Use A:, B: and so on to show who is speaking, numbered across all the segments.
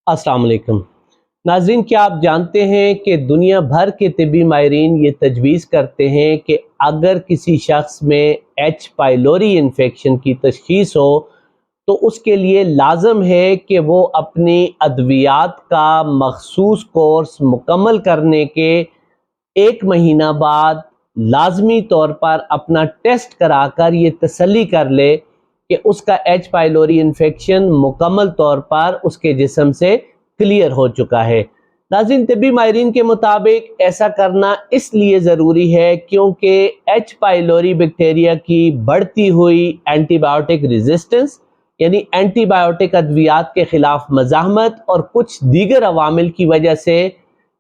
A: السلام علیکم ناظرین، کیا آپ جانتے ہیں کہ دنیا بھر کے طبی ماہرین یہ تجویز کرتے ہیں کہ اگر کسی شخص میں ایچ پائلوری انفیکشن کی تشخیص ہو تو اس کے لیے لازم ہے کہ وہ اپنی ادویات کا مخصوص کورس مکمل کرنے کے 1 مہینہ بعد لازمی طور پر اپنا ٹیسٹ کرا کر یہ تسلی کر لے کہ اس کا ایچ پائلوری انفیکشن مکمل طور پر اس کے جسم سے کلیئر ہو چکا ہے۔ ناظرین، طبی ماہرین کے مطابق ایسا کرنا اس لیے ضروری ہے کیونکہ ایچ پائلوری بیکٹیریا کی بڑھتی ہوئی اینٹی بائیوٹک ریزسٹنس یعنی اینٹی بائیوٹک ادویات کے خلاف مزاحمت اور کچھ دیگر عوامل کی وجہ سے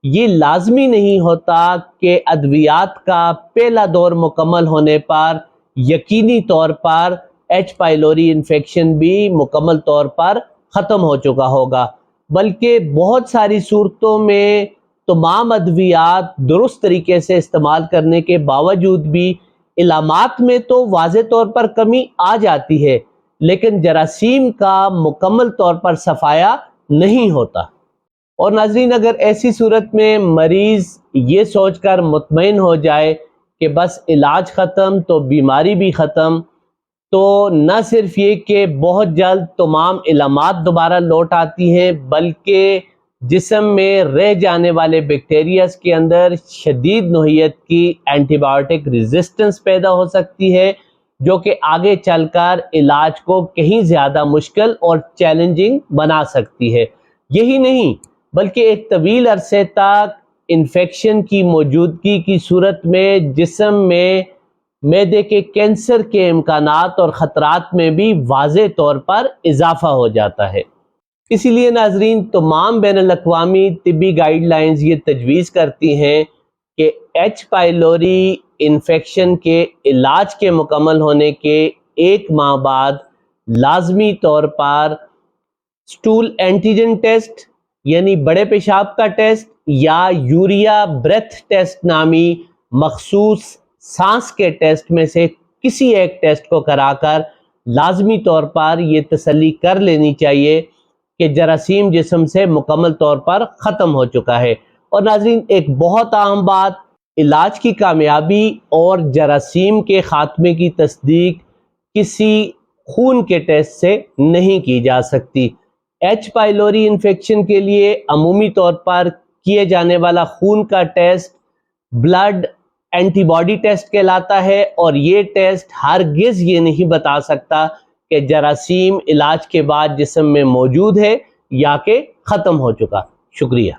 A: یہ لازمی نہیں ہوتا کہ ادویات کا پہلا دور مکمل ہونے پر یقینی طور پر ایچ پائلوری انفیکشن بھی مکمل طور پر ختم ہو چکا ہوگا، بلکہ بہت ساری صورتوں میں تمام ادویات درست طریقے سے استعمال کرنے کے باوجود بھی علامات میں تو واضح طور پر کمی آ جاتی ہے، لیکن جراثیم کا مکمل طور پر صفایا نہیں ہوتا۔ اور ناظرین، اگر ایسی صورت میں مریض یہ سوچ کر مطمئن ہو جائے کہ بس علاج ختم تو بیماری بھی ختم، تو نہ صرف یہ کہ بہت جلد تمام علامات دوبارہ لوٹ آتی ہیں، بلکہ جسم میں رہ جانے والے بیکٹیریاز کے اندر شدید نوعیت کی اینٹی بائیوٹک ریزسٹنس پیدا ہو سکتی ہے، جو کہ آگے چل کر علاج کو کہیں زیادہ مشکل اور چیلنجنگ بنا سکتی ہے۔ یہی نہیں بلکہ ایک طویل عرصے تک انفیکشن کی موجودگی کی صورت میں جسم میں معدے کے کینسر کے امکانات اور خطرات میں بھی واضح طور پر اضافہ ہو جاتا ہے۔ اسی لیے ناظرین، تمام بین الاقوامی طبی گائیڈ لائنز یہ تجویز کرتی ہیں کہ ایچ پائلوری انفیکشن کے علاج کے مکمل ہونے کے 1 ماہ بعد لازمی طور پر سٹول اینٹیجن ٹیسٹ یعنی بڑے پیشاب کا ٹیسٹ یا یوریا بریتھ ٹیسٹ نامی مخصوص سانس کے ٹیسٹ میں سے کسی ایک ٹیسٹ کو کرا کر لازمی طور پر یہ تسلی کر لینی چاہیے کہ جراثیم جسم سے مکمل طور پر ختم ہو چکا ہے۔ اور ناظرین، ایک بہت اہم بات، علاج کی کامیابی اور جراثیم کے خاتمے کی تصدیق کسی خون کے ٹیسٹ سے نہیں کی جا سکتی۔ ایچ پائلوری انفیکشن کے لیے عمومی طور پر کیے جانے والا خون کا test blood antibody test کہلاتا ہے، اور یہ ٹیسٹ ہرگز یہ نہیں بتا سکتا کہ جراثیم علاج کے بعد جسم میں موجود ہے یا کہ ختم ہو چکا۔ شکریہ۔